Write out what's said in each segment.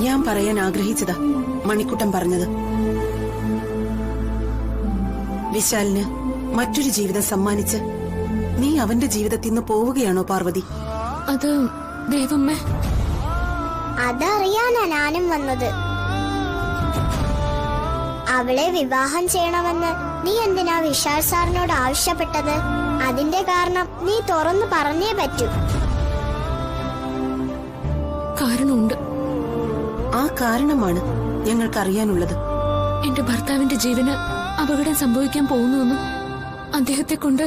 ഞാൻ പറയാൻ ആഗ്രഹിച്ചതാ മണിക്കുട്ടൻ പറഞ്ഞത്. വിശാലിന് മറ്റൊരു ജീവിതം സമ്മാനിച്ച് നീ അവന്റെ ജീവിതത്തിൽ നിന്ന് പോവുകയാണോ പാർവതി? അത് ദേവമ്മേ, അതറിയാനാ ഞാനും വന്നത്. അവളെ വിവാഹം ചെയ്യണമെന്ന് നീ എന്തിനാ വിശാൽ സാറിനോട് ആവശ്യപ്പെട്ടത്? അതിന്റെ കാരണം നീ തുറന്നു പറഞ്ഞേ പറ്റൂ. കാരണമുണ്ട്. ആ കാരണമാണ് ഞങ്ങൾക്കറിയാനുള്ളത്. എന്റെ ഭർത്താവിന്റെ ജീവന് അപകടം സംഭവിക്കാൻ പോകുന്നുവെന്നും അദ്ദേഹത്തെ കൊണ്ട്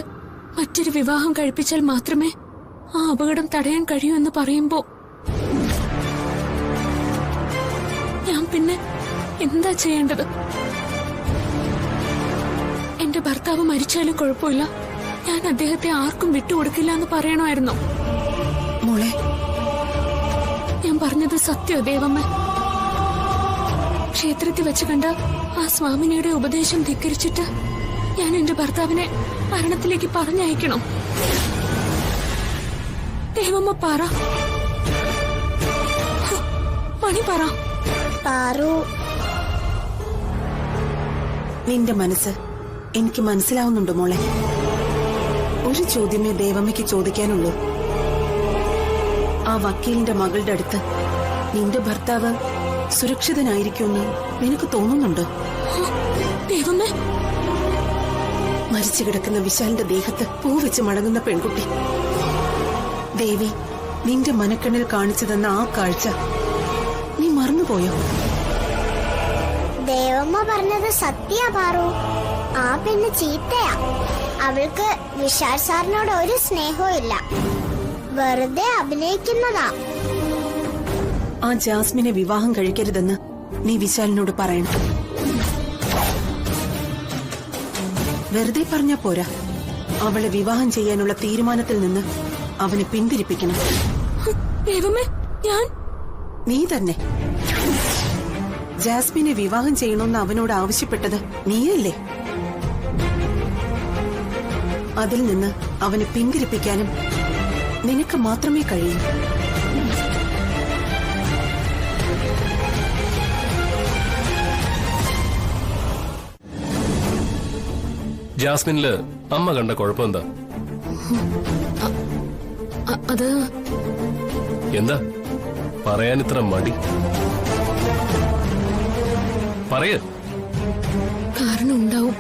മറ്റൊരു വിവാഹം കഴിപ്പിച്ചാൽ മാത്രമേ ആ അപകടം തടയാൻ കഴിയൂ എന്ന് പറയുമ്പോ ഞാൻ പിന്നെ എന്താ ചെയ്യേണ്ടത്? എന്റെ ഭർത്താവ് മരിച്ചാലും കുഴപ്പമില്ല, ഞാൻ അദ്ദേഹത്തെ ആർക്കും വിട്ടുകൊടുക്കില്ല എന്ന് പറയണമായിരുന്നു. മോളെ, ഞാൻ പറഞ്ഞത് സത്യോ ദേവമ്മ? ക്ഷേത്രത്തിൽ വെച്ച് കണ്ട ആ സ്വാമിനിയുടെ ഉപദേശം ധിക്കരിച്ചിട്ട് ഞാൻ എന്റെ ഭർത്താവിനെ മരണത്തിലേക്ക് പറഞ്ഞയക്കണം? ദേവമ്മ പറ, മണി പറ. പാറു, നിന്റെ മനസ്സ് എനിക്ക് മനസ്സിലാവുന്നുണ്ട് മോളെ. ഒരു ചോദ്യമേ ദേവമ്മയ്ക്ക് ചോദിക്കാനുള്ളൂ. ആ വക്കീലിന്റെ മകളുടെ അടുത്ത് നിന്റെ ഭർത്താവ് സുരക്ഷിതനായിരിക്കുമെന്ന് നിനക്ക് തോന്നുന്നുണ്ടോ? ദേവമ്മേ, മരിച്ചു കിടക്കുന്ന വിശാലിന്റെ ദേഹത്ത് പൂ വെച്ച് മടങ്ങുന്ന പെൺകുട്ടി. ദേവി നിന്റെ മനക്കണ്ണിൽ കാണിച്ചു തന്ന ആ കാഴ്ച നീ മറന്നുപോയോ? ദേവമ്മ പറഞ്ഞത് സത്യാ പാറു. ആ പെണ്ണ് ചീത്തയാ. അവൾക്ക് വിശാൽ സാറിനോട് ഒരു സ്നേഹവും ഇല്ല, വെറുതെ അഭിനയിക്കുന്നതാ. ആ ജാസ്മിനെ വിവാഹം കഴിക്കരുതെന്ന് നീ വിശാലിനോട് പറയണം. വെറുതെ പറഞ്ഞാ പോരാ, അവളെ വിവാഹം ചെയ്യാനുള്ള തീരുമാനത്തിൽ നിന്ന് അവനെ പിന്തിരിപ്പിക്കണം. ദേവമ്മേ, ഞാൻ നീ തന്നെ ജാസ്മിനെ വിവാഹം ചെയ്യണമെന്ന് അവനോട് ആവശ്യപ്പെട്ടത് നീയല്ലേ? അതിൽ നിന്ന് അവനെ പിന്തിരിപ്പിക്കാനും നിനക്ക് മാത്രമേ കഴിയൂ. ജാസ്മിനില് അമ്മ കണ്ട കുഴപ്പമെന്താ? അത് എന്താ പറയാൻ ഇത്ര മടി? പറയ. കാരണം ഉണ്ടാവും.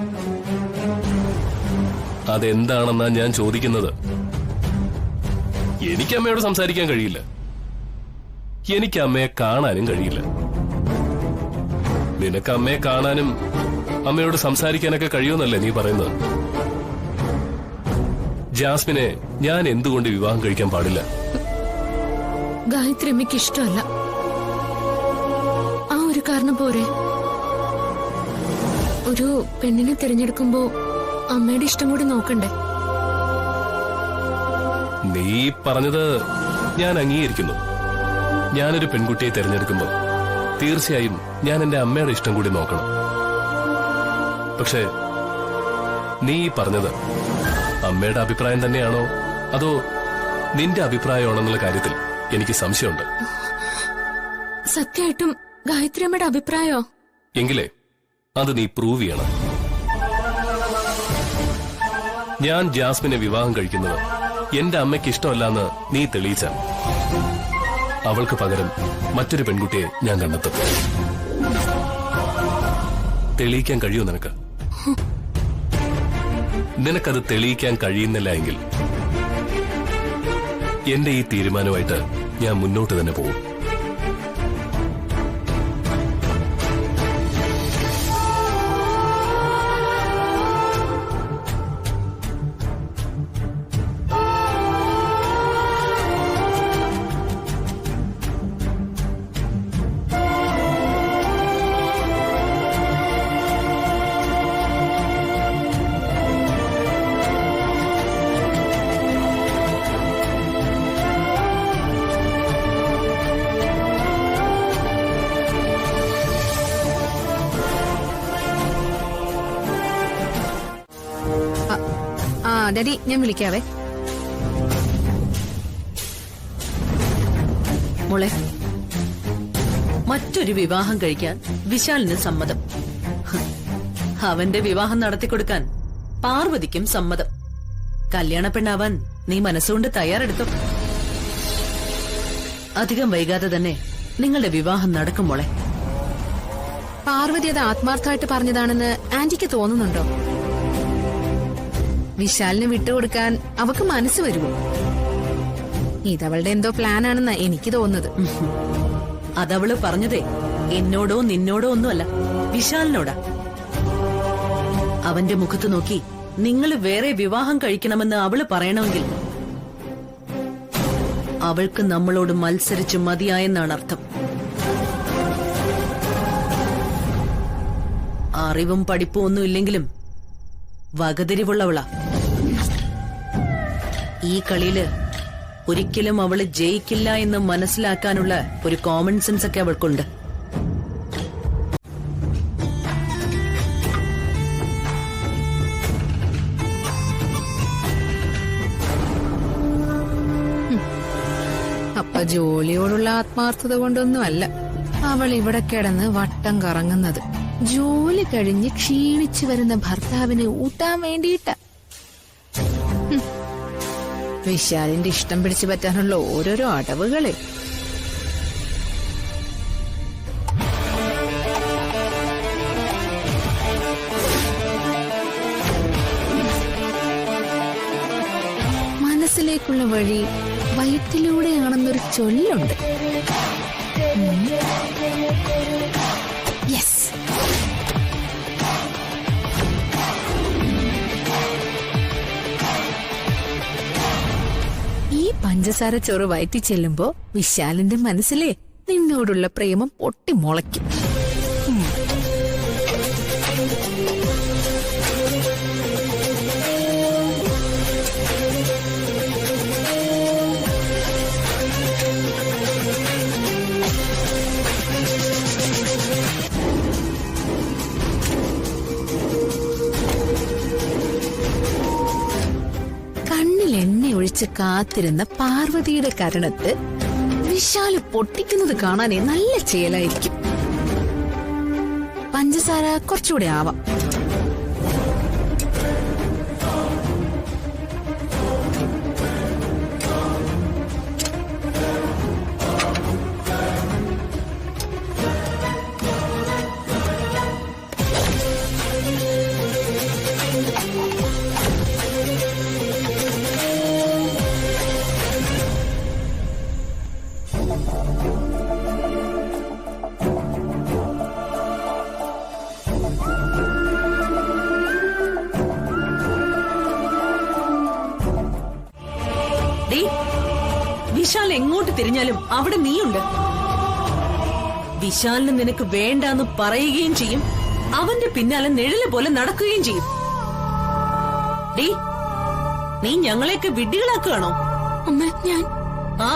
അതെന്താണെന്നാ ഞാൻ ചോദിക്കുന്നത്. എനിക്ക് അമ്മയോട് സംസാരിക്കാൻ കഴിയില്ല, എനിക്ക് അമ്മയെ കാണാനും കഴിയില്ല. നിനക്ക് അമ്മയെ കാണാനും അമ്മയോട് സംസാരിക്കാനൊക്കെ കഴിയുമെന്നല്ലേ നീ പറയുന്നത്? ജാസ്മിനെ ഞാൻ എന്തുകൊണ്ട് വിവാഹം കഴിക്കാൻ പാടില്ല? ഗായത്രി അമ്മയ്ക്ക് ഇഷ്ടമല്ല. ആ ഒരു കാരണം പോരെ? ഒരു പെണ്ണിനെ തിരഞ്ഞെടുക്കുമ്പോ അമ്മയുടെ ഇഷ്ടം കൂടി നോക്കണ്ടേ? നീ പറഞ്ഞത് ഞാൻ അംഗീകരിക്കുന്നു. ഞാനൊരു പെൺകുട്ടിയെ തിരഞ്ഞെടുക്കുമ്പോ തീർച്ചയായും ഞാൻ എന്റെ അമ്മയുടെ ഇഷ്ടം കൂടി നോക്കണം. പക്ഷേ നീ പറഞ്ഞത് അമ്മയുടെ അഭിപ്രായം തന്നെയാണോ അതോ നിന്റെ അഭിപ്രായമാണെന്നുള്ള കാര്യത്തിൽ എനിക്ക് സംശയമുണ്ട്. സത്യമായിട്ടും ഗായത്രി അമ്മയുടെ അഭിപ്രായോ? എങ്കിലേ അത് നീ പ്രൂവ് ചെയ്യണം. ഞാൻ ജാസ്മിനെ വിവാഹം കഴിക്കുന്നത് എന്റെ അമ്മയ്ക്ക് ഇഷ്ടമല്ലെന്ന് നീ തെളിയിച്ച അവൾക്ക് പകരം മറ്റൊരു പെൺകുട്ടിയെ ഞാൻ കണ്ടെത്തും. തെളിയിക്കാൻ കഴിയൂ നിനക്ക്? നിനക്കത് തെളിയിക്കാൻ കഴിയുന്നില്ല എങ്കിൽ എന്റെ ഈ തീരുമാനമായിട്ട് ഞാൻ മുന്നോട്ട് തന്നെ പോകും. ഡാഡി, ഞാൻ വിളിക്കാവേ. മോളെ, മറ്റൊരു വിവാഹം കഴിക്കാൻ വിശാലിന് സമ്മതം. അവന്റെ വിവാഹം നടത്തിക്കൊടുക്കാൻ പാർവതിക്കും സമ്മതം. കല്യാണ പെണ്ണാവാൻ നീ മനസ്സുകൊണ്ട് തയ്യാറെടുത്തു. അധികം വൈകാതെ തന്നെ നിങ്ങളുടെ വിവാഹം നടക്കും മോളെ. പാർവതി അത് ആത്മാർത്ഥമായിട്ട് പറഞ്ഞതാണെന്ന് ആന്റിക്ക് തോന്നുന്നുണ്ടോ? വിശാലിന് വിട്ടുകൊടുക്കാൻ അവക്ക് മനസ്സ് വരുമോ? ഇതവളുടെ എന്തോ പ്ലാനാണെന്നാ എനിക്ക് തോന്നുന്നത്. അതവള് പറഞ്ഞതേ എന്നോടോ നിന്നോടോ ഒന്നുമല്ല, വിശാലിനോടാ. അവന്റെ മുഖത്ത് നോക്കി നിങ്ങൾ വേറെ വിവാഹം കഴിക്കണമെന്ന് അവള് പറയണമെങ്കിൽ അവൾക്ക് നമ്മളോട് മത്സരിച്ച് മതിയായെന്നാണ് അർത്ഥം. അറിവും പഠിപ്പും ഒന്നും ഇല്ലെങ്കിലും വകതിരിവുള്ളവളാ. ഈ കളിയില് ഒരിക്കലും അവള് ജയിക്കില്ല എന്ന് മനസ്സിലാക്കാനുള്ള ഒരു കോമൺ സെൻസ് ഒക്കെ അവൾക്കുണ്ട്. അപ്പൊ ജോലിയോടുള്ള ആത്മാർത്ഥത കൊണ്ടൊന്നുമല്ല അവൾ ഇവിടെ കിടന്ന് വട്ടം കറങ്ങുന്നത്. ജോലി കഴിഞ്ഞ് ക്ഷീണിച്ചു വരുന്ന ഭർത്താവിനെ ഊട്ടാൻ വേണ്ടിയിട്ട. വിശാലിന്റെ ഇഷ്ടം പിടിച്ചു പറ്റാനുള്ള ഓരോരോ അടവുകളെ. മനസ്സിലേക്കുള്ള വഴി വയറ്റിലൂടെയാണെന്നൊരു ചൊല്ലുണ്ട്. യെസ്, ഈ പഞ്ചസാര ചോറ് വയറ്റി ചെല്ലുമ്പോ വിശാലിന്റെ മനസ്സിലെ നിന്നോടുള്ള പ്രേമം പൊട്ടിമുളയ്ക്കും. എണ്ണ ഒഴിച്ച് കാത്തിരുന്ന പാർവതിയുടെ കരണത്ത് വിശാല് പൊട്ടിക്കുന്നത് കാണാനേ നല്ല ചേലായിരിക്കും. പഞ്ചസാര കുറച്ചുകൂടെ ആവാം. വിശാൽ എങ്ങോട്ട് തിരിഞ്ഞാലും അവിടെ നീയുണ്ട്. വിശാലിന് നിനക്ക് വേണ്ടാന്ന് പറയുകയും ചെയ്യും, അവന്റെ പിന്നാലെ നിഴല് പോലെ നടക്കുകയും ചെയ്യും. ഡീ, നീ ഞങ്ങളെയൊക്കെ വിഡ്ഢികളാക്കുകയാണോ? അമ്മ, ഞാൻ ആ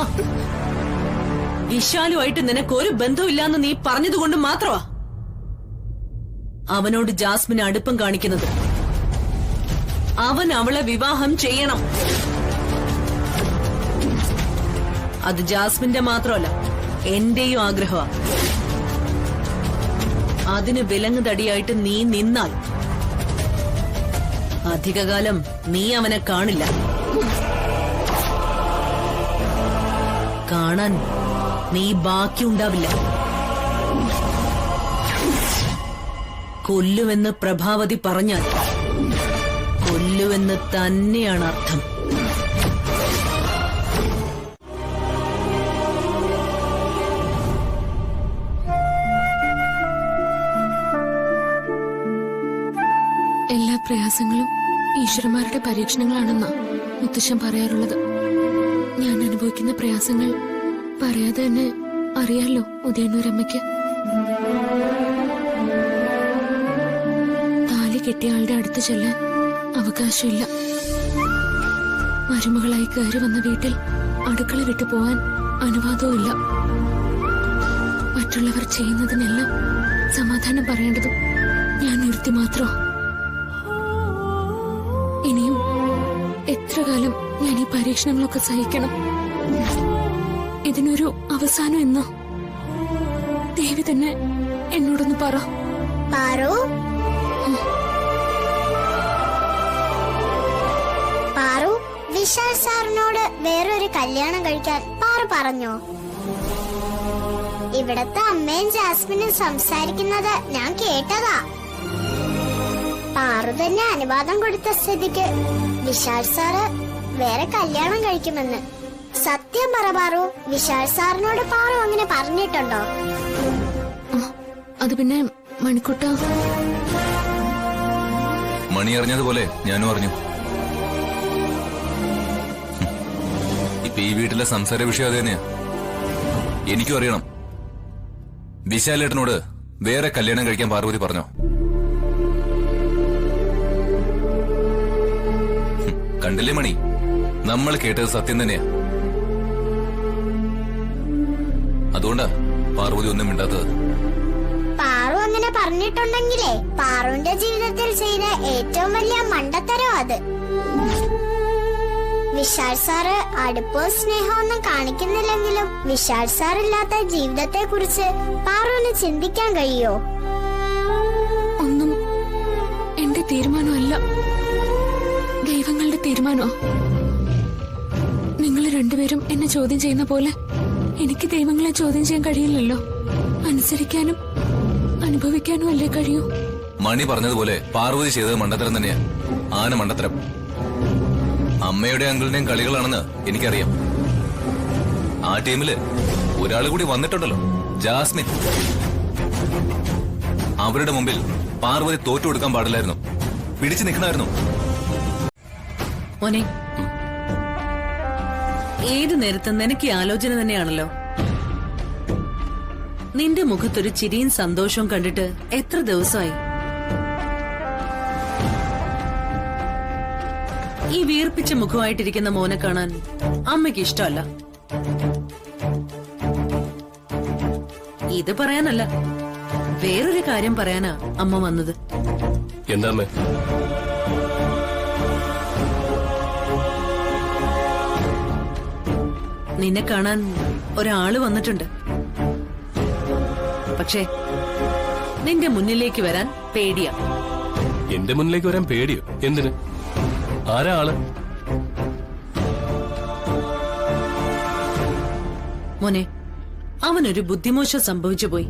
വിശാലുമായിട്ട് നിനക്ക് ഒരു ബന്ധമില്ലാന്ന് നീ പറഞ്ഞതുകൊണ്ട് മാത്രമാ അവനോട് ജാസ്മിന് അടുപ്പം കാണിക്കുന്നത്. അവൻ അവളെ വിവാഹം ചെയ്യണം. അത് ജാസ്മിന്റെ മാത്രമല്ല, എന്റെയും ആഗ്രഹമാണ്. അതിന് വിലങ്ങുതടിയായിട്ട് നീ നിന്നാൽ അധികകാലം നീ അവനെ കാണില്ല. കാണാൻ നീ ബാക്കിയുണ്ടാവില്ല. കൊല്ലുവെന്ന് പ്രഭാവതി പറഞ്ഞാൽ കൊല്ലുവെന്ന് തന്നെയാണ് അർത്ഥം. എല്ലാ പ്രയാസങ്ങളും ഈശ്വരന്മാരുടെ പരീക്ഷണങ്ങളാണെന്നാ മുത്തശ്ശൻ പറയാറുള്ളത്. ഞാൻ അനുഭവിക്കുന്ന പ്രയാസങ്ങൾ പറയാതെ തന്നെ അറിയാലോ ഉദയന്നൂരമ്മയ്ക്ക്. താലി കെട്ടിയ ആളുടെ അടുത്ത് ചെല്ലാൻ അവകാശമില്ല. മരുമകളായി കയറി വന്ന വീട്ടിൽ അടുക്കള വിട്ടു പോവാൻ അനുവാദവുമില്ല. മറ്റുള്ളവർ ചെയ്യുന്നതിനെല്ലാം സമാധാനം പറയേണ്ടതും ഞാൻ ഒരുത്തി മാത്രം. ഇനിയും എത്ര കാലം ഞാൻ ഈ പരീക്ഷണങ്ങളൊക്കെ സഹിക്കണം? ഇതിനൊരു അവസാനം എന്നോ? ദേവി തന്നെ എന്നോടൊന്ന് പറ. പാറു പാറു, വിശാൽ സാറിനോട് വേറൊരു കല്യാണം കഴിക്കാൻ പാറു പറഞ്ഞോ? ഇവിടത്തെ അമ്മയും ജാസ്മിനും സംസാരിക്കുന്നത് ഞാൻ കേട്ടതാ. പാറു തന്നെ അനുവാദം കൊടുത്ത സ്ഥിതിക്ക് വിശാൽ സാറ് വേറെ കല്യാണം കഴിക്കുമെന്ന്. സത്യം പറ പാറു, വിശാൽ സാറിനോട് പാറു അങ്ങനെ പറഞ്ഞിട്ടുണ്ടോ? അത് പിന്നെ മണിക്കുട്ട, മണി അറിഞ്ഞതുപോലെ ഞാനും അറിഞ്ഞു. ഇപ്പൊ ഈ വീട്ടിലെ സംസാര വിഷയം അത് തന്നെയാ. എനിക്കും അറിയണം, വിശാലേട്ടനോട് വേറെ കല്യാണം കഴിക്കാൻ പാർവതി പറഞ്ഞോ? കണ്ടില്ലേ മണി, നമ്മൾ കേട്ടത് സത്യം തന്നെയാ. അതുകൊണ്ടാ പാർവതി ഒന്നും മിണ്ടാത്തത്. പാറു അങ്ങനെ പറഞ്ഞിട്ടുണ്ടെങ്കിലേ പാറുവിന്റെ ജീവിതത്തിൽ ചെയ്ത ഏറ്റവും വലിയ മണ്ടത്തരം അത്. വിശാൽ സാറ് അടുപ്പോ സ്നേഹമൊന്നും കാണിക്കുന്നില്ലെങ്കിലും വിശാൽ സാറില്ലാത്ത ജീവിതത്തെ കുറിച്ച് പാറുവിന് ചിന്തിക്കാൻ കഴിയോ? ഒന്നും എന്റെ തീരുമാനമല്ല, ദൈവങ്ങളുടെ തീരുമാനോ. നിങ്ങൾ രണ്ടുപേരും എന്നെ ചോദ്യം ചെയ്യുന്ന പോലെ എനിക്ക് ദൈവങ്ങളെ ചോദ്യം ചെയ്യാൻ കഴിയില്ലല്ലോ. അനുസരിക്കാനും അനുഭവിക്കാനും അല്ലേ കഴിയൂ. മണി പറഞ്ഞതുപോലെ പാർവതി ചെയ്തത് മണ്ടത്തരം തന്നെയാ. ആന മണ്ടത്തരം. അമ്മയുടെ അങ്കിളിന്റെയും കളികളാണെന്ന് എനിക്കറിയാം. ആ ടീമില് ഒരാൾ കൂടി വന്നിട്ടുണ്ടല്ലോ, ജാസ്മിൻ. അവരുടെ മുമ്പിൽ പാർവതി തോറ്റു കൊടുക്കാൻ പാടില്ലായിരുന്നു, പിടിച്ചു നിൽക്കണമായിരുന്നു. മോനെ, ഏതു നേരത്തും നിനക്ക് ഈ ആലോചന തന്നെയാണല്ലോ. നിന്റെ മുഖത്തൊരു ചിരിയും സന്തോഷവും കണ്ടിട്ട് എത്ര ദിവസമായി. ഈ വീർപ്പിച്ച മുഖമായിട്ടിരിക്കുന്ന മോനെ കാണാൻ അമ്മയ്ക്ക് ഇഷ്ടമല്ല. ഇത് പറയാനല്ല, വേറൊരു കാര്യം പറയാനാ അമ്മ വന്നത്. എന്താ അമ്മേ? നിന്നെ കാണാൻ ഒരാള് വന്നിട്ടുണ്ട്. പക്ഷേ നിന്റെ മുന്നിലേക്ക് വരാൻ പേടിയാ. എന്റെ മുന്നിലേക്ക് വരാൻ പേടിയോ? എന്തിന്? ആരാ ആള്? മോനെ, അവനൊരു ബുദ്ധിമോശം സംഭവിച്ചു പോയി.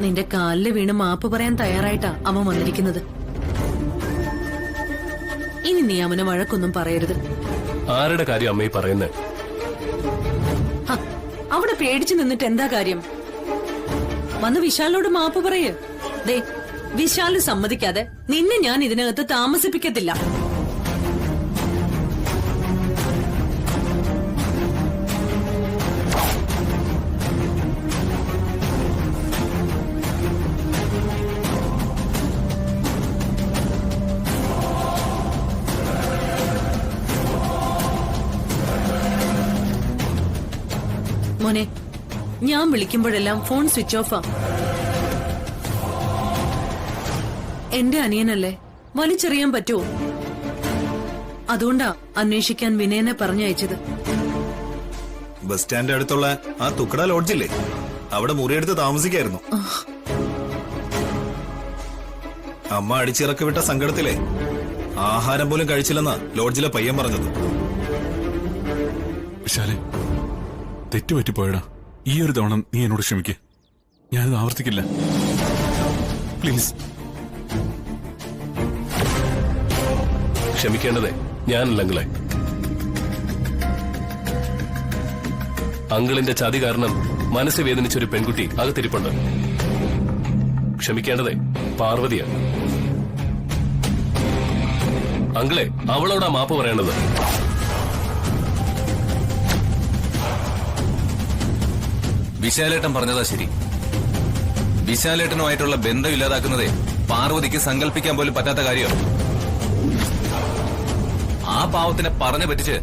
നിന്റെ കാലില് വീണ് മാപ്പ് പറയാൻ തയ്യാറായിട്ടാ അവൻ വന്നിരിക്കുന്നത്. ഇനി നീ അവനെ വഴക്കൊന്നും പറയരുത്. ആരുടെ കാര്യം അമ്മയെ പറയുന്നേ? ഹ, അവിടെ പേടിച്ചു നിന്നിട്ട് എന്താ കാര്യം? വന്ന് വിശാലിനോട് മാപ്പ് പറയ്. ദേ, വിശാല് സമ്മതിക്കാതെ നിന്നെ ഞാൻ ഇതിനകത്ത് താമസിപ്പിക്കത്തില്ല. മോനെ, ഞാൻ വിളിക്കുമ്പോഴെല്ലാം ഫോൺ സ്വിച്ച് ഓഫാ. എന്റെ അനിയനല്ലേ, വലിച്ചെറിയാൻ പറ്റുമോ? അതുകൊണ്ടാ അന്വേഷിക്കാൻ വിനയനെ പറഞ്ഞയച്ചത്. ബസ് സ്റ്റാൻഡ് അടുത്തുള്ള ആ തുക്കട ലോഡ്ജില്ലേ, അവിടെ മുറിയെടുത്ത് താമസിക്കായിരുന്നു. അമ്മ അടിച്ചിറക്കി വിട്ട സങ്കടത്തിലെ ആഹാരം പോലും കഴിച്ചില്ലെന്നാ ലോഡ്ജിലെ പയ്യൻ പറഞ്ഞത്. വിശാലെ, തെറ്റുപറ്റിപ്പോയടാ. ഈ ഒരു തവണ നീ എന്നോട് ക്ഷമിക്ക്. ഞാനത് ആവർത്തിക്കില്ല, പ്ലീസ്. ക്ഷമിക്കേണ്ടതേ ഞാനല്ല അങ്കിളെ. അങ്കിളിന്റെ ചതി കാരണം മനസ്സ് വേദനിച്ചൊരു പെൺകുട്ടി അകത്തിരിപ്പുണ്ട്. ക്ഷമിക്കേണ്ടതേ പാർവതിയാണ്. അങ്കിളെ, അവളോടാ മാപ്പ് പറയേണ്ടത്. വിശാലേട്ടൻ പറഞ്ഞതാ ശരി. വിശാലേട്ടനുമായിട്ടുള്ള ബന്ധം ഇല്ലാതാക്കുന്നതേ പാർവതിക്ക് സങ്കല്പിക്കാൻ പോലും പറ്റാത്ത കാര്യമാണ്. ആ പാവത്തിനെ പറഞ്ഞു പറ്റിച്ച്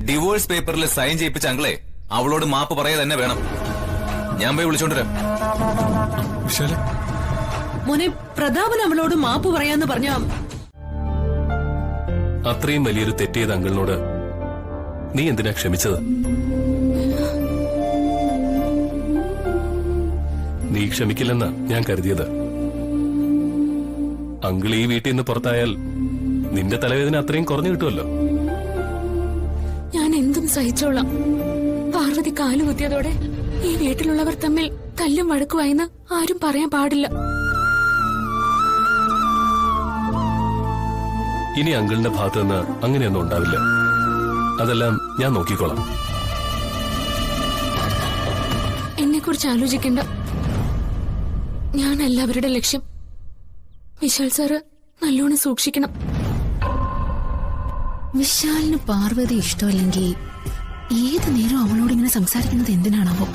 ഡിവോഴ്സ് പേപ്പറിൽ സൈൻ ചെയ്യിപ്പിച്ച അങ്കിളെ അവളോട് മാപ്പ് പറയാ തന്നെ വേണം. ഞാൻ പോയി വിളിച്ചോണ്ടുവരാം. വിശാലെ, മോനെ, പ്രതാപൻ അവളോട് മാപ്പ് പറയാന്ന് പറഞ്ഞ അത്രയും വലിയൊരു തെറ്റ് ചെയ്ത അങ്കിളിനോട് നീ എന്തിനാ ക്ഷമിച്ചത്? നീ ക്ഷമിക്കില്ലെന്നാ ഞാൻ കരുതിയത്. അങ്കിൾ ഈ വീട്ടിൽ നിന്ന് പുറത്തായാൽ നിന്റെ തലവേദന അത്രയും കുറഞ്ഞു കിട്ടുമല്ലോ. ഞാൻ എന്തും സഹിച്ചോളാം. പാർവതി കാലുകുത്തിയതോടെ ഈ വീട്ടിലുള്ളവർ തമ്മിൽ തല്ലും വഴക്കുമായിന്ന് ആരും പറയാൻ പാടില്ല. ഇനി അങ്കിളിന്റെ ഭാഗത്ത് നിന്ന് അങ്ങനെയൊന്നും ഉണ്ടാവില്ല. അതെല്ലാം ഞാൻ നോക്കിക്കോളാം. എന്നെക്കുറിച്ച് ആലോചിക്കണ്ട. ഞാനല്ല അവരുടെ ലക്ഷ്യം. വിശാൽ സാറ് നല്ലോണം സൂക്ഷിക്കണം. വിശാലിന് പാർവതി ഇഷ്ടമല്ലെങ്കിൽ ഏത് നേരം അവളോട് ഇങ്ങനെ സംസാരിക്കുന്നത് എന്തിനാണാവോ?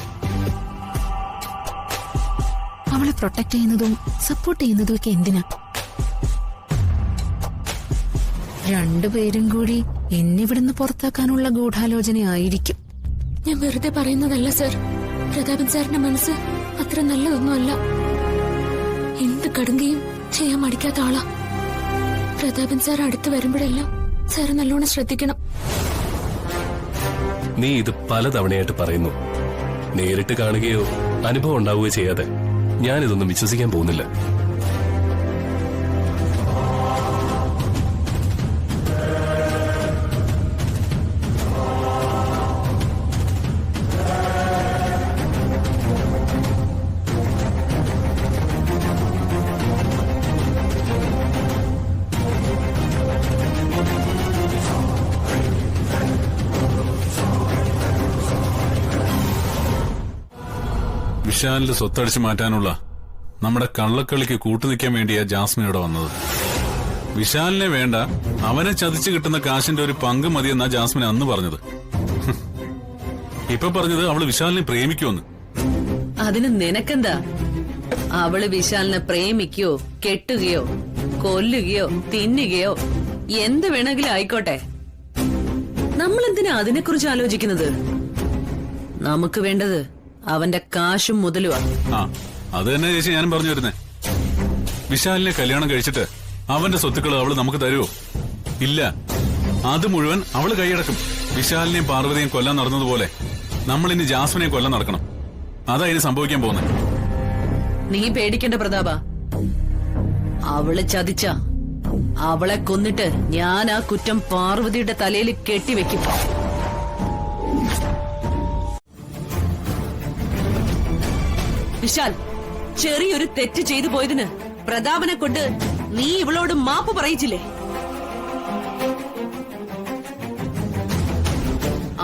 അവളെ പ്രൊട്ടക്ട് ചെയ്യുന്നതും സപ്പോർട്ട് ചെയ്യുന്നതും ഒക്കെ എന്തിനാ? രണ്ടുപേരും കൂടി എന്നിവിടുന്ന് പുറത്താക്കാനുള്ള ഗൂഢാലോചനയായിരിക്കും. ഞാൻ വെറുതെ പറയുന്നതല്ല സർ. പ്രതാപൻ സാറിന്റെ മനസ്സ് അത്ര നല്ലതൊന്നുമല്ല. എന്ത് കടുങ്കയും ചെയ്യാൻ മടിക്കാത്ത ആളാ. പ്രതാപൻ സാർ അടുത്ത് വരുമ്പോഴെല്ലാം സാർ നല്ലോണം ശ്രദ്ധിക്കണം. നീ ഇത് പലതവണയായിട്ട് പറയുന്നു. നേരിട്ട് കാണുകയോ അനുഭവം ഉണ്ടാവുകയോ ചെയ്യാതെ ഞാനിതൊന്നും വിശ്വസിക്കാൻ പോകുന്നില്ല. വിശാലിന്റെ സ്വത്തടിച്ചു മാറ്റാനുള്ള നമ്മുടെ കള്ളക്കളിക്ക് കൂട്ടുനിൽക്കാൻ വേണ്ടിയാ ജാസ്മിൻ ഇവിടെ വന്നത്. വിശാലിനെ വേണ്ട, അവനെ ചതിച്ചു കിട്ടുന്ന കാശിന്റെ ഒരു പങ്ക് മതിയെന്നാ ജാസ്മിൻ അന്ന് പറഞ്ഞത്. ഇപ്പൊ പറഞ്ഞത് അവള് വിശാലിനെ പ്രേമിക്കുമെന്ന്. അതിന് നിനക്കെന്താ? അവള് വിശാലിനെ പ്രേമിക്കുകയോ കെട്ടുകയോ കൊല്ലുകയോ തിന്നുകയോ എന്ത് വേണമെങ്കിലും ആയിക്കോട്ടെ. നമ്മളെന്തിനാ അതിനെക്കുറിച്ച് ആലോചിക്കുന്നത്? നമുക്ക് വേണ്ടത് അവന്റെ കാശും മുതലുവാ. ആ, അത് തന്നെ ചേച്ചി ഞാനും പറഞ്ഞു വരുന്നേ. വിശാലിനെ കല്യാണം കഴിച്ചിട്ട് അവന്റെ സ്വത്തുക്കൾ അവള് നമുക്ക് തരുമോ? ഇല്ല, അത് മുഴുവൻ അവള് കൈയടക്കും. വിശാലിനെയും പാർവതിയും കൊല്ലാൻ നടന്നതുപോലെ നമ്മളിനി ജാസ്മിനെ കൊല്ലാൻ നടക്കണം. അതാ ഇനി സംഭവിക്കാൻ പോകുന്നത്. നീ പേടിക്കേണ്ട പ്രതാപ. അവള് ചതിച്ച അവളെ കൊന്നിട്ട് ഞാൻ ആ കുറ്റം പാർവതിയുടെ തലയിൽ കെട്ടിവെക്കും. വിശാൽ, ചെറിയൊരു തെറ്റ് ചെയ്തു പോയതിന് പ്രതാപനെ കൊണ്ട് നീ ഇവളോട് മാപ്പ് പറയിച്ചില്ലേ?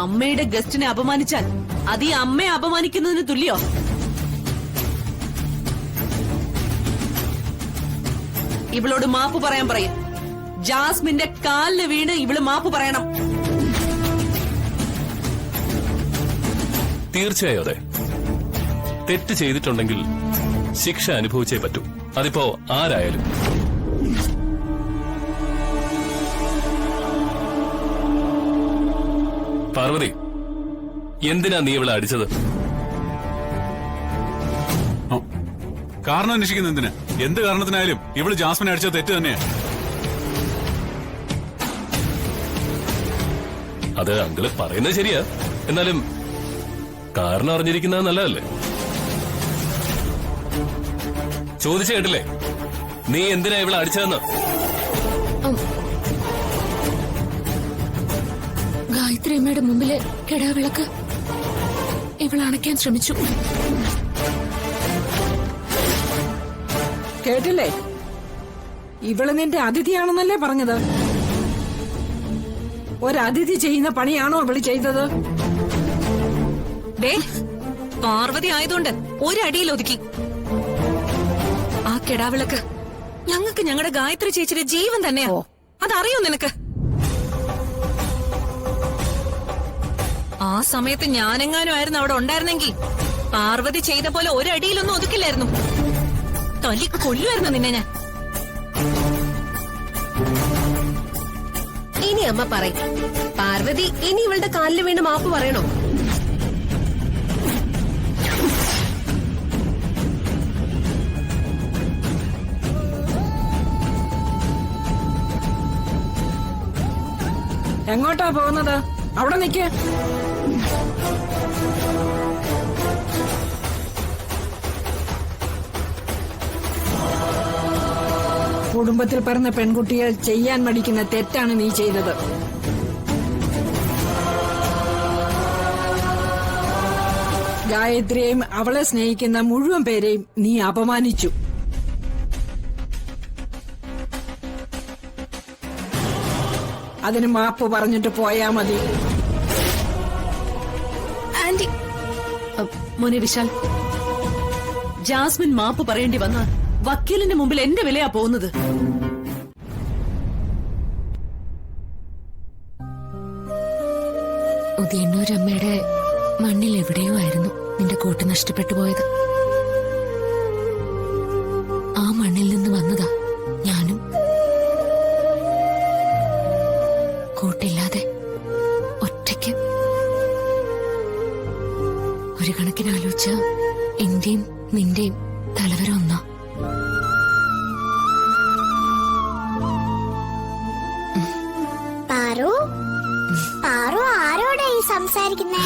അമ്മയുടെ ഗസ്റ്റിനെ അപമാനിച്ചാൽ അത് ഈ അമ്മയെ അപമാനിക്കുന്നതിന് തുല്യോ? ഇവളോട് മാപ്പ് പറയാൻ പറയും. ജാസ്മിന്റെ കാലിന് വീണ് ഇവള് മാപ്പ് പറയണം. തീർച്ചയായും അതെ. തെറ്റ് ചെയ്തിട്ടുണ്ടെങ്കിൽ ശിക്ഷ അനുഭവിച്ചേ പറ്റൂ. അതിപ്പോ ആരായാലും. പാർവതി, എന്തിനാ നീ ഇവളെ അടിച്ചത്? കാരണം അന്വേഷിക്കുന്ന എന്തിന്? എന്ത് കാരണത്തിനായാലും ഇവള് ജാസ്മിനെ അടിച്ച തെറ്റ് തന്നെയാ. അത് അങ്കിള് പറയുന്നത് ശരിയാ. എന്നാലും കാരണം അറിഞ്ഞിരിക്കുന്നത് നല്ലതല്ലേ? ചോദിച്ചു കേട്ടില്ലേ നീ എന്തിനാ ഇവളെ അടിച്ചതെന്ന്? ഗായത്രി അമ്മയുടെ മുമ്പില് കെടാവിളക്ക് ഇവളണയ്ക്കാൻ ശ്രമിച്ചു. കേട്ടില്ലേ? ഇവള് നിന്റെ അതിഥിയാണെന്നല്ലേ പറഞ്ഞത്? ഒരതിഥി ചെയ്യുന്ന പണിയാണോ ഇവള് ചെയ്തത്? പാർവതി ആയതുകൊണ്ട് ഒരടിയിൽ ഒതുക്കി. ആ കെടാവിളക്ക് ഞങ്ങൾക്ക് ഞങ്ങളുടെ ഗായത്രി ചേച്ചിയുടെ ജീവൻ തന്നെയാ. അതറിയോ നിനക്ക്? ആ സമയത്ത് ഞാനെങ്ങാനും ആയിരുന്നു അവിടെ ഉണ്ടായിരുന്നെങ്കിൽ പാർവതി ചെയ്ത പോലെ ഒരടിയിലൊന്നും ഒതുക്കില്ലായിരുന്നു. തല്ലി കൊല്ലുമായിരുന്നു നിന്നെ ഞാൻ. ഇനി അമ്മ പറയും, പാർവതി ഇനി ഇവളുടെ കാലിൽ വീണ് മാപ്പ് പറയണോ? എങ്ങോട്ടാ പോകുന്നത്? അവിടെ നിൽക്ക്. കുടുംബത്തിൽ പറഞ്ഞ പെൺകുട്ടികൾ ചെയ്യാൻ മടിക്കുന്ന തെറ്റാണ് നീ ചെയ്തത്. ഗായത്രിയെയും അവളെ സ്നേഹിക്കുന്ന മുഴുവൻ പേരെയും നീ അപമാനിച്ചു. അതിന് മാപ്പ് പറഞ്ഞിട്ട് പോയാ മതി. ആന്റി, മോനെ വിശാൽ, ജാസ്മിൻ മാപ്പ് പറയേണ്ടി വന്ന വക്കീലിന്റെ മുമ്പിൽ എന്റെ വിലയാ പോകുന്നത്. ഉദയന്നൂരമ്മയുടെ മണ്ണിൽ എവിടെയോ ആയിരുന്നു നിന്റെ കൂട്ട് നഷ്ടപ്പെട്ടു പോയത്. ആ മണ്ണിൽ നിന്ന് വന്നതാ ഞാനും. കൂട്ടില്ലാതെ ഒറ്റയ്ക്ക്. ഒരു കണക്കിന് ആലോചിച്ച എന്റെയും നിന്റെയും തലവര ഒന്നാ. പാറു, പാറു ആരോടാ ഈ സംസാരിക്കുന്നേ?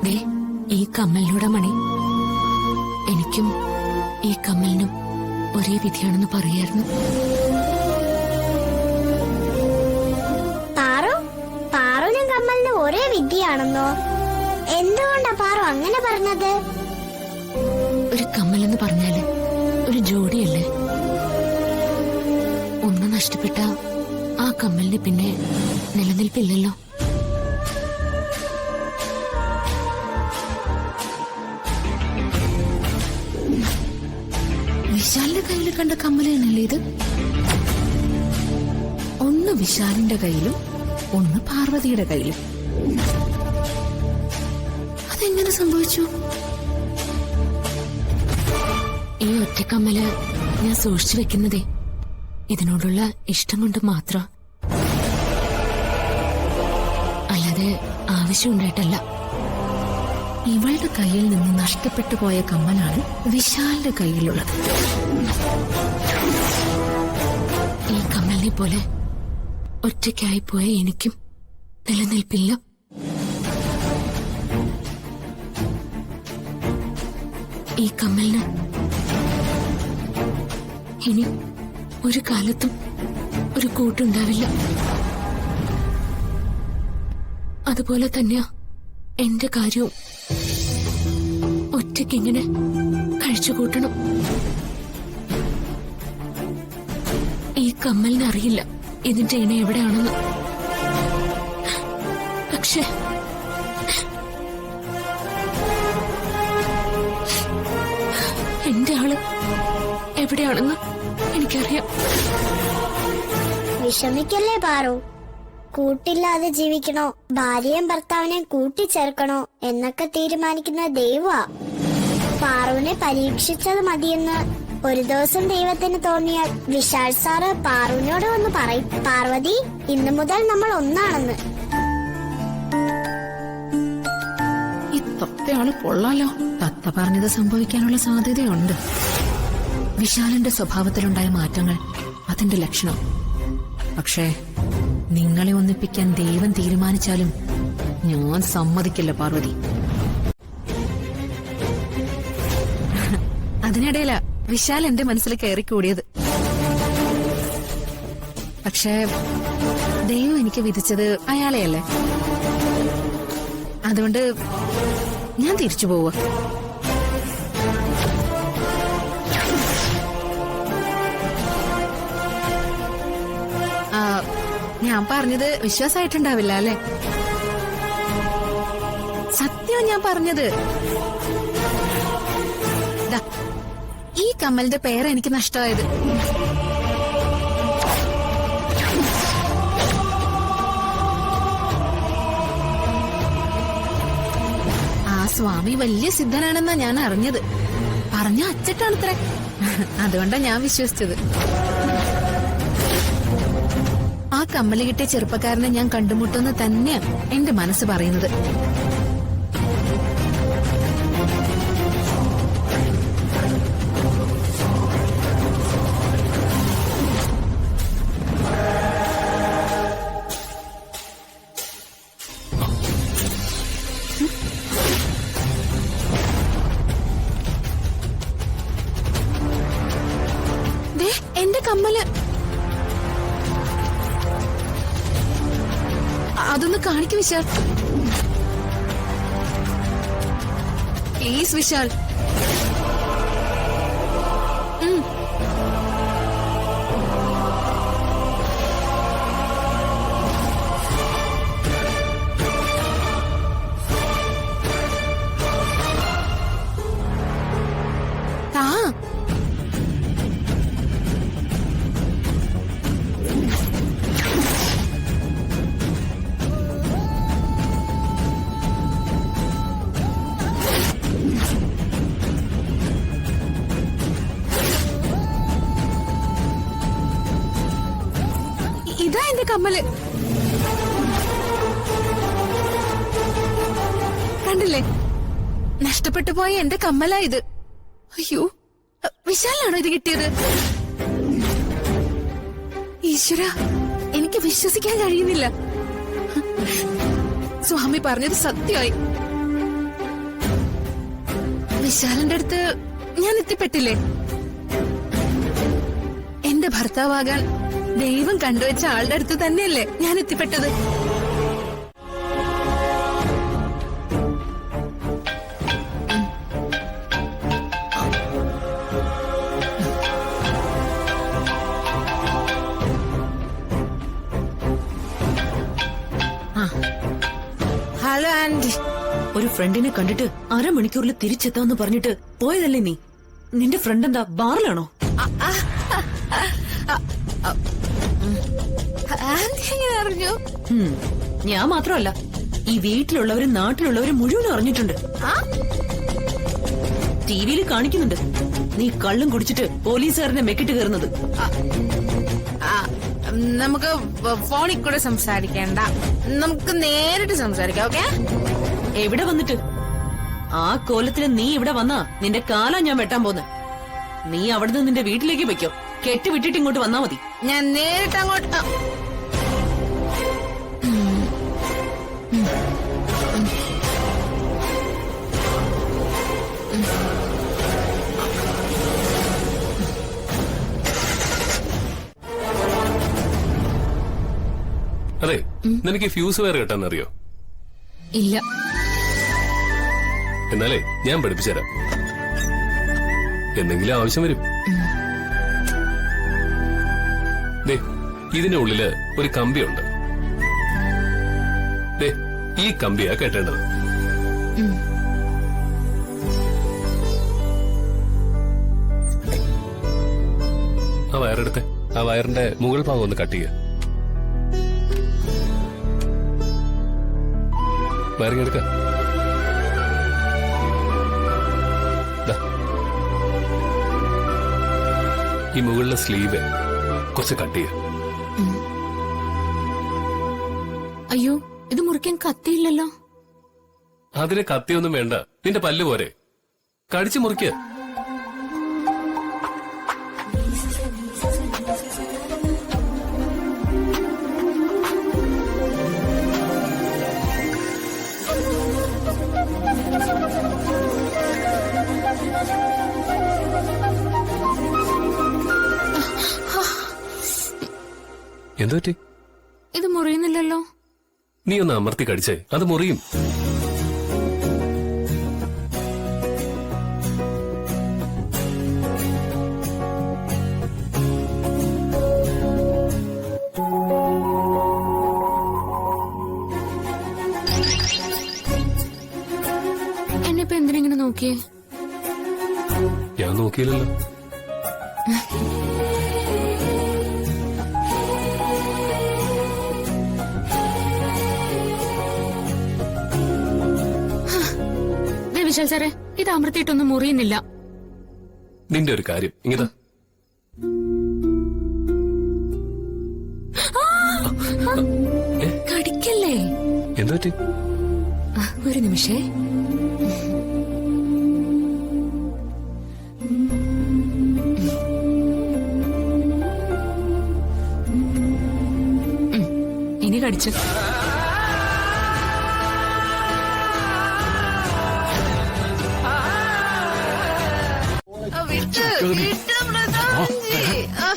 ദേ, ഈ കമ്മലിനോടാ മണി. എനിക്കും ഈ കമ്മലിനും ഒരേ വിധിയാണെന്ന് പറയായിരുന്നു. പാറു, പാറുവിനും കമ്മലിനും ഒരേ വിദ്യയാണെന്നോ? എന്തുകൊണ്ടാ പാറു അങ്ങനെ പറഞ്ഞത്? ഒരു കമ്മലെന്ന് പറഞ്ഞാല് ഒരു ജോഡിയല്ലേ. ഒന്ന് നഷ്ടപ്പെട്ട ആ കമ്മലിന് പിന്നെ നിലനിൽപ്പില്ലല്ലോ. വിശാലിന്റെ കയ്യിൽ കണ്ട കമ്മല് തന്നെയല്ലേ ഇത്? ഒന്ന് വിശാലിന്റെ കയ്യിലും ഒന്ന് പാർവതിയുടെ കയ്യിലും. അതെങ്ങനെ സംഭവിച്ചു? ഈ ഒറ്റക്കമ്മല് ഞാൻ സൂക്ഷിച്ചു വെക്കുന്നതേ ഇതിനോടുള്ള ഇഷ്ടം കൊണ്ട് മാത്രം, അല്ലാതെ ആവശ്യമുണ്ടായിട്ടല്ല. ഇവളുടെ കയ്യിൽ നിന്ന് നഷ്ടപ്പെട്ടു പോയ കമ്മലാണ് വിശാലിന്റെ കയ്യിലുള്ളത്. ഈ കമ്മലിനെ പോലെ ഒറ്റയ്ക്കായി പോയ എനിക്കും നിലനിൽപ്പില്ല. ഈ കമ്മലിന് ഇനി ഒരു കാലത്തും ഒരു കൂട്ടുണ്ടാവില്ല. അതുപോലെ തന്നെയാ എന്റെ കാര്യവും. ഒറ്റയ്ക്കിങ്ങനെ കഴിച്ചുകൂട്ടണം. ഈ കമ്മലിനറിയില്ല ഇതിന്റെ ഇണ എവിടെയാണെന്ന്. പക്ഷേ എന്റെ ആള് എവിടെയാണെന്ന് എനിക്കറിയാം. വിഷമിക്കല്ലേ പാറു. കൂട്ടില്ലാതെ ജീവിക്കണോ ഭാര്യയും ഭർത്താവിനെയും കൂട്ടിച്ചേർക്കണോ എന്നൊക്കെ തീരുമാനിക്കുന്ന ദൈവമാ. പാറുവിനെ പരീക്ഷിച്ചത് മതിയെന്ന് ഒരു ദിവസം ദൈവത്തിന് തോന്നിയാൽ വിശാൽ സാറ് പാറുവിനോട് വന്ന് പറയും, പാർവതി ഇന്നു മുതൽ നമ്മൾ ഒന്നാണെന്ന്. ഈ തത്തയാള് കൊള്ളാലോ. തത്ത പറഞ്ഞത് സംഭവിക്കാനുള്ള സാധ്യതയുണ്ട്. വിശാലിന്റെ സ്വഭാവത്തിലുണ്ടായ മാറ്റങ്ങൾ അതിന്റെ ലക്ഷണം. പക്ഷേ നിങ്ങളെ ഒന്നിപ്പിക്കാൻ ദൈവം തീരുമാനിച്ചാലും ഞാൻ സമ്മതിക്കില്ല പാർവതി. അതിനിടയിലാ വിശാൽ എന്റെ മനസ്സിൽ കയറിക്കൂടിയത്. പക്ഷേ ദൈവം എനിക്ക് വിധിച്ചത് അയാളെയല്ലേ. അതുകൊണ്ട് ഞാൻ തിരിച്ചു പോവുക. ഞാൻ പറഞ്ഞത് വിശ്വാസമായിട്ടുണ്ടാവില്ല അല്ലെ? സത്യം ഞാൻ പറഞ്ഞത്. ഈ കമ്മലിന്റെ പേര് എനിക്ക് നഷ്ടമായത്. ആ സ്വാമി വലിയ സിദ്ധനാണെന്നാ ഞാൻ അറിഞ്ഞത്. പറഞ്ഞ അച്ചട്ടാണത്രേ. അതുകൊണ്ടാ ഞാൻ വിശ്വസിച്ചത്. ആ കമ്മല് കിട്ടിയ ചെറുപ്പക്കാരനെ ഞാൻ കണ്ടുമുട്ടുമെന്ന് തന്നെയാ എന്റെ മനസ്സ് പറയുന്നത്. എന്റെ അതൊന്ന് കാണിക്കു വിശാൽ. പ്ലീസ് വിശാൽ. ഇതാ എന്റെ കമ്മല്. കണ്ടില്ലേ, നഷ്ടപ്പെട്ടു പോയ എന്റെ കമ്മലാ ഇത്. അയ്യോ, വിശാലാണോ ഇത് കിട്ടിയത്? ഈശ്വര, എനിക്ക് വിശ്വസിക്കാൻ കഴിയുന്നില്ല. സ്വാമി പറഞ്ഞത് സത്യമായി. വിശാലിന്റെ അടുത്ത് ഞാൻ എത്തിപ്പെട്ടില്ലേ? എന്റെ ഭർത്താവാകാൻ ദൈവം കണ്ടുവച്ച ആളുടെ അടുത്ത് തന്നെയല്ലേ ഞാൻ എത്തിപ്പെട്ടത്? Hello aunty. ഒരു ഫ്രണ്ടിനെ കണ്ടിട്ട് അരമണിക്കൂറിൽ തിരിച്ചെത്താന്ന് പറഞ്ഞിട്ട് പോയതല്ലേ നീ? നിന്റെ ഫ്രണ്ട് എന്താ ബാറിലാണോ? അറിഞ്ഞു. ഞാൻ മാത്രമല്ല, ഈ വീട്ടിലുള്ളവരും നാട്ടിലുള്ളവരും മുഴുവൻ അറിഞ്ഞിട്ടുണ്ട്. ടിവിയിൽ കാണിക്കുന്നുണ്ട് നീ കള്ളും കുടിച്ചിട്ട് പോലീസുകാരനെ മെക്കിട്ട് കയറുന്നത്. നമുക്ക് ഫോണിൽ കൂടെ സംസാരിക്കണ്ട, നമുക്ക് നേരിട്ട് സംസാരിക്കാം. ഓക്കെ? എവിടെ വന്നിട്ട്? ആ കോലത്തിന് നീ ഇവിടെ വന്നാ നിന്റെ കാലാ ഞാൻ വെട്ടാൻ പോന്ന്. നീ അവിടുന്ന് നിന്റെ വീട്ടിലേക്ക് വെക്കോ, കെട്ടുവിട്ടിട്ട് ഇങ്ങോട്ട് വന്നാ മതി. ഞാൻ നേരിട്ട് അങ്ങോട്ട്. അതെ, നിനക്ക് ഫ്യൂസ് വയർ കെട്ടാന്നറിയോ? ഇല്ല. എന്നാലേ ഞാൻ പഠിപ്പിച്ചുതരാം. എന്തെങ്കിലും ആവശ്യം വരും. ദേ, ഇതിന്റെ ഉള്ളില് ഒരു കമ്പിയുണ്ട്. ദേ, ഈ കമ്പിയാ കെട്ടേണ്ടത്. ആ വയറെടുത്ത് ആ വയറിന്റെ മുകൾ ഭാഗം ഒന്ന് കട്ട് ചെയ്യുക. വയറിങ്ങെടുക്ക. ഈ മുകളിലെ സ്ലീവ് കുറച്ച് കട്ട് ചെയ്യുക. അയ്യോ, ഇത് മുറിക്കാൻ കത്തിയില്ലല്ലോ. അതിന് കത്തിയൊന്നും വേണ്ട, നിന്റെ പല്ല് പോരെ, കടിച്ചു മുറിക്കുക. എന്തു പറ്റി? ഇത് മുറിയുന്നില്ലല്ലോ. നീ ഒന്ന് അമർത്തി കടിച്ചേ, അത് മുറിയും. എന്നെപ്പോ എന്തിനെങ്ങനെ നോക്കിയേ? ഞാൻ നോക്കിയില്ലല്ലോ. വിശാൽ സാറേ, ഇത് അമർത്തിയിട്ടൊന്നും മുറിയുന്നില്ല. നിന്റെ ഒരു കാര്യം ഇങ്ങതാ. കടിക്കല്ലേ? എന്തു പറ്റി? ഒരു നിമിഷേ. ഇനി കടിച്ചു.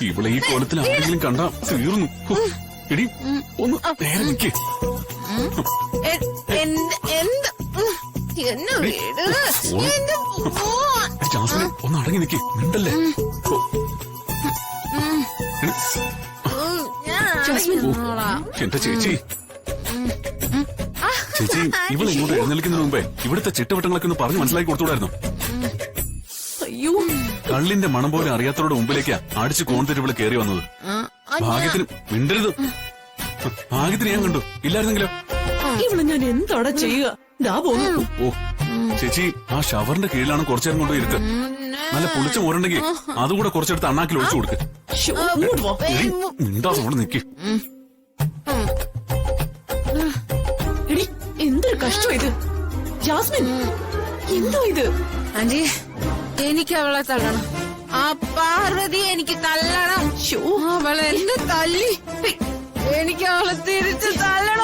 ഇവിടെ ഈ കോലത്തിൽ ആരെങ്കിലും കണ്ടാ തീർന്നു. എടി, ഒന്ന് നേരെ നിൽക്കേ. എന്നെ വീട് ജാസ്മിനെ ഒന്ന് അടങ്ങി നിൽക്കി മിണ്ടല്ലേ. എന്റെ ചേച്ചി ചേച്ചി ഇവളെ ഇങ്ങോട്ട് എഴുന്നേൽക്കുന്നതിന് മുമ്പേ ഇവിടുത്തെ ചിട്ടവട്ടങ്ങളൊക്കെ ഒന്ന് പറഞ്ഞ് മനസ്സിലാക്കി കൊടുത്തുകൂടായിരുന്നു. അയ്യോ, കള്ളിന്റെ മണം പോലും അറിയാത്തവരുടെ മുമ്പിലേക്കാ അടിച്ച് കോൺതിട്ട് ഇവള് കയറി വന്നത്. ഭാഗ്യത്തിന് മിണ്ടരുത്. ഭാഗ്യത്തിന് ഞാൻ കണ്ടു, ഇല്ലായിരുന്നെങ്കിലോ? ഇവിടെ ഞാൻ എന്താടാ ചെയ്യുക? ഓ ചേച്ചി, ആ ഷവറിന്റെ കീഴിലാണ് കുറച്ചേരം കൊണ്ട് ഇരുത്ത്. നല്ല പുളിച്ച മോരുണ്ടെങ്കിൽ അതുകൂടെ കുറച്ചെടുത്ത് അണ്ണാക്കിൽ ഒഴിച്ചു കൊടുക്ക്. മിണ്ടാ അവിടെ നിക്ക്. എന്തൊരു കഷ്ടം ഇത്. ജാസ്മിൻ, എന്തോ ഇത്? ആന്റി, എനിക്ക് അവളെ തള്ളണം. ആ പാർവതി എനിക്ക് തള്ളണം. അവളെ എന്നെ തല്ലി. എനിക്ക് അവളെ തിരിച്ച് തള്ളണം.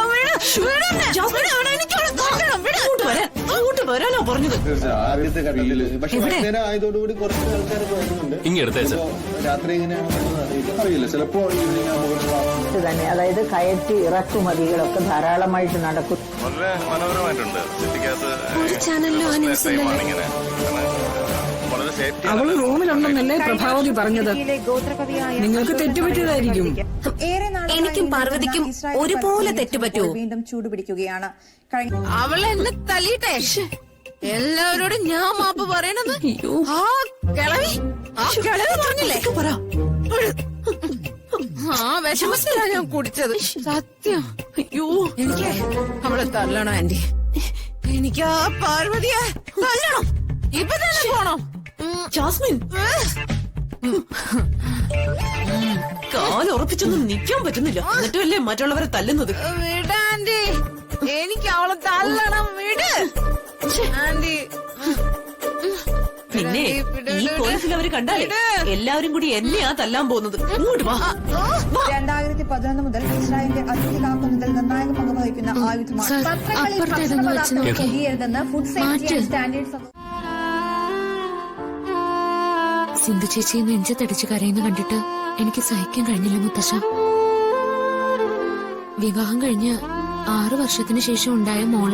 അങ്ങോട്ട് വരാനാ പറഞ്ഞത്. ഇങ്ങെടുത്തേച്ച രാത്രി എങ്ങനെയാണെന്ന് അറിയില്ല. ചിലപ്പോ തന്നെ, അതായത് കയറ്റി ഇറക്കുമതികളൊക്കെ ധാരാളമായിട്ട് നടക്കും. വളരെ മനോഹരമായിട്ടുണ്ട്. ഒരു ചാനലിലും ആ ന്യൂസ് ഇല്ലല്ലോ. അവള് റൂമിലുണ്ടെന്നല്ലേ പ്രഭാവതി പറഞ്ഞത്. നിങ്ങൾക്ക് തെറ്റുപറ്റിയതായിരിക്കും. എനിക്കും പാർവതിക്കും ഒരുപോലെ തെറ്റുപറ്റൂ. വീണ്ടും ചൂടുപിടിക്കുകയാണ്. അവളെ എന്നെ തല്ലിട്ടെ എല്ലാവരോടും ഞാൻ മാപ്പ് പറയണത്. ആ കിളവി പറഞ്ഞില്ലേ? ആ വിഷമത്തിലാ ഞാൻ കുടിച്ചത്. സത്യം. അയ്യോ, എനിക്ക് അവളെ തല്ലണം ആന്റി. എനിക്ക് ആ പാർവതിയെ തല്ലണം. ഇപ്പൊ തന്നെ പോണം. ജാസ്മിൻ, കാലുറപ്പിച്ചൊന്നും നിൽക്കാൻ പറ്റുന്നില്ല. എന്നിട്ടല്ലേ മറ്റുള്ളവരെ തല്ലുന്നത്. വിടാന്റി, എനിക്ക് അവളെ തല്ലണം. വിട് ആന്റി. പിന്നെ ഈ കോലത്തിൽ അവര് കണ്ടാലേ എല്ലാവരും കൂടി എന്നെയാ തല്ലാൻ പോകുന്നത്. ഇങ്ങോട്ട് വാ. 2011 മുതൽ ഇസ്രായേലിന്റെ അതിർത്തി കാക്കുന്നതിൽ നിർണായക പങ്ക് വഹിക്കുന്ന ആയുധമാണ്. Food safety and standards. Sindhu ചേച്ചി നെഞ്ചത്തടിച്ച് കരയുന്ന കണ്ടിട്ട് എനിക്ക് സഹിക്കാൻ കഴിഞ്ഞില്ല മുത്തശ്ശ. വിവാഹം കഴിഞ്ഞ് 6 വർഷത്തിന് ശേഷം ഉണ്ടായ മോള.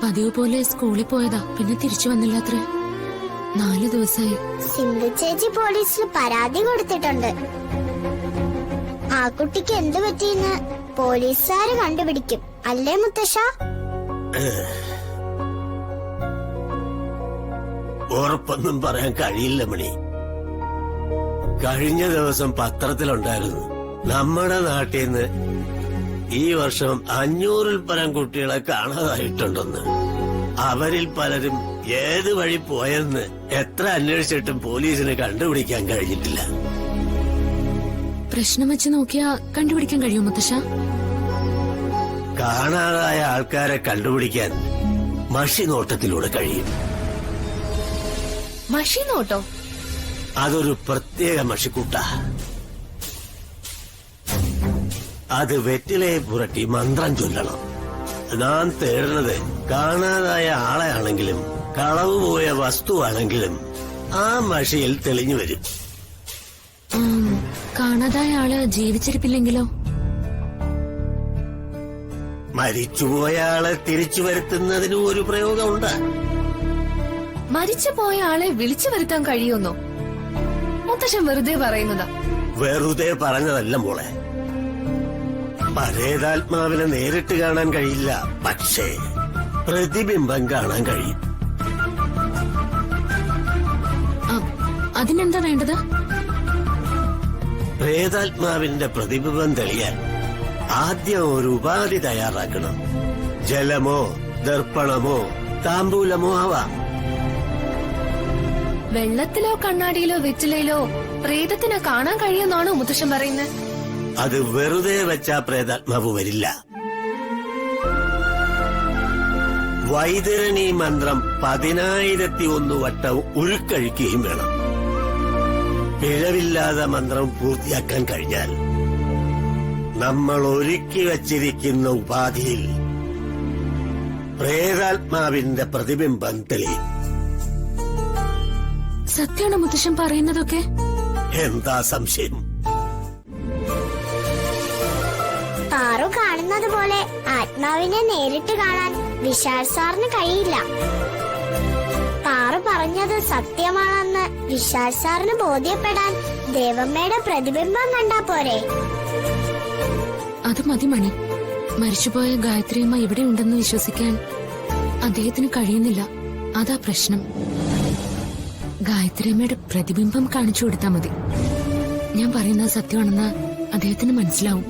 പതിവ് പോലെ സ്കൂളിൽ പോയതാ, പിന്നെ തിരിച്ചു വന്നില്ലാത്രേ. 4 ദിവസമായി. സിന്ധു ചേച്ചി പോലീസിൽ പരാതി കൊടുത്തിട്ടുണ്ട്. ആ കുട്ടിക്ക് എന്ത് പറ്റിയെന്ന് പോലീസുകാര് കണ്ടുപിടിക്കും, അല്ലേ മുത്തശ്ശ? ഉറപ്പൊന്നും പറയാൻ കഴിയില്ല മണി. കഴിഞ്ഞ ദിവസം പത്രത്തിലുണ്ടായിരുന്നു, നമ്മുടെ നാട്ടിൽ നിന്ന് ഈ വർഷം 500-ൽ പരം കുട്ടികളെ കാണാതായിട്ടുണ്ടെന്ന്. അവരിൽ പലരും ഏത് വഴി പോയെന്ന് എത്ര അന്വേഷിച്ചിട്ടും പോലീസിന് കണ്ടുപിടിക്കാൻ കഴിഞ്ഞിട്ടില്ല. പ്രശ്നം വെച്ച് നോക്കിയാ കണ്ടുപിടിക്കാൻ കഴിയും മുത്തശ്ശ? കാണാതായ ആൾക്കാരെ കണ്ടുപിടിക്കാൻ മഷി നോട്ടത്തിലൂടെ കഴിയും. മഷി നോട്ടോ? അതൊരു പ്രത്യേക മഷിക്കൂട്ട. അത് വെറ്റിലയെ പുരട്ടി മന്ത്രം ചൊല്ലണം. നാം തേടുന്നത് കാണാതായ ആളെയാണെങ്കിലും കളവ് പോയ വസ്തുവാണെങ്കിലും ആ മഷിയിൽ തെളിഞ്ഞു വരും. കാണാതായ ആള് ജീവിച്ചിരിപ്പില്ലെങ്കിലോ? മരിച്ചുപോയ ആളെ തിരിച്ചു വരുത്തുന്നതിനും ഒരു പ്രയോഗമുണ്ട്. മരിച്ചുപോയ ആളെ വിളിച്ചു വരുത്താൻ കഴിയുമെന്നോ? മുത്തശ്ശൻ വെറുതെ പറയുന്നതാ. വെറുതെ പറഞ്ഞതല്ല മോളെ. പരേതാത്മാവിനെ നേരിട്ട് കാണാൻ കഴിയില്ല, പക്ഷേ പ്രതിബിംബം കാണാൻ കഴിയും. അതിനെന്താ വേണ്ടത്? പ്രേതാത്മാവിന്റെ പ്രതിബിംബം തെളിയാൻ ആദ്യം ഒരു ഉപാധി തയ്യാറാക്കണം. ജലമോ ദർപ്പണമോ താമ്പൂലമോ ആവാം. വെള്ളത്തിലോ കണ്ണാടിയിലോ വെറ്റിലയിലോ പ്രേതത്തിനെ കാണാൻ കഴിയുമെന്നാണോ മുത്തശ്ശൻ പറയുന്നത്? അത് വെറുതെ വെച്ചാ പ്രേതാത്മാവ് വരില്ല. വൈതരണി മന്ത്രം 10,001 വട്ടം ഉരുക്കഴിക്കുകയും വേണം. പിഴവില്ലാതെ മന്ത്രം പൂർത്തിയാക്കാൻ കഴിഞ്ഞാൽ നമ്മൾ ഒരുക്കി വച്ചിരിക്കുന്ന ഉപാധിയിൽ പ്രേതാത്മാവിന്റെ പ്രതിബിംബം തെളിയും. സത്യമാണോ മുത്തശ്ശൻ പറയുന്നതൊക്കെ? എന്താ സംശയം? പാറു കാണുന്നത് പോലെ ആത്മാവിനെ നേരിട്ട് കാണാൻ വിശാൽ സാറിന് കഴിയില്ല. പാറു പറഞ്ഞത് സത്യമാണെന്ന് വിശാൽ സാറിന് ബോധ്യപ്പെടാൻ ദേവമ്മയുടെ പ്രതിബിംബം കണ്ടാ പോരെ? അത് മതി മണി. മരിച്ചുപോയ ഗായത്രിയമ്മ ഇവിടെ ഉണ്ടെന്ന് വിശ്വസിക്കാൻ അദ്ദേഹത്തിന് കഴിയുന്നില്ല. അതാ പ്രശ്നം. ഗായത്രിയമ്മയുടെ പ്രതിബിംബം കാണിച്ചു കൊടുത്താൽ മതി. ഞാൻ പറയുന്നത് സത്യമാണെന്ന് അദ്ദേഹത്തിന് മനസ്സിലാവും.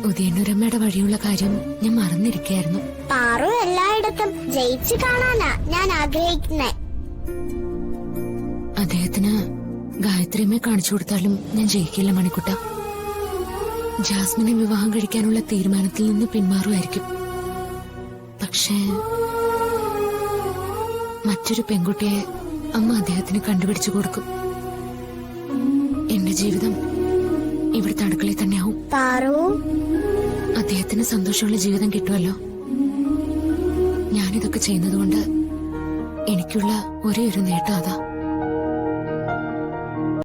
ഉദയന്നൂരമ്മയുടെ വഴിയുള്ള കാര്യം ഞാൻ മറന്നിരിക്കുകയായിരുന്നു. പാറു എല്ലായിടത്തും ജയിച്ചു കാണാനാ ഞാൻ ആഗ്രഹിക്കുന്നേ. അദ്ദേഹത്തിന് ഗായത്രിയമ്മയെ കാണിച്ചു കൊടുത്താലും ഞാൻ ജയിക്കില്ല മണിക്കുട്ട. ജാസ്മിനെ വിവാഹം കഴിക്കാനുള്ള തീരുമാനത്തിൽ നിന്ന് പിന്മാറുമായിരിക്കും. പക്ഷേ മറ്റൊരു പെൺകുട്ടിയെ അമ്മ അദ്ദേഹത്തിന് കണ്ടുപിടിച്ചു കൊടുക്കും. എന്റെ ജീവിതം ഇവിടുത്തെ അടുക്കളയിൽ തന്നെയാവും. അദ്ദേഹത്തിന് സന്തോഷമുള്ള ജീവിതം കിട്ടുമല്ലോ. ഞാനിതൊക്കെ ചെയ്യുന്നതുകൊണ്ട് എനിക്കുള്ള ഒരേ ഒരു നേട്ടം അതാ.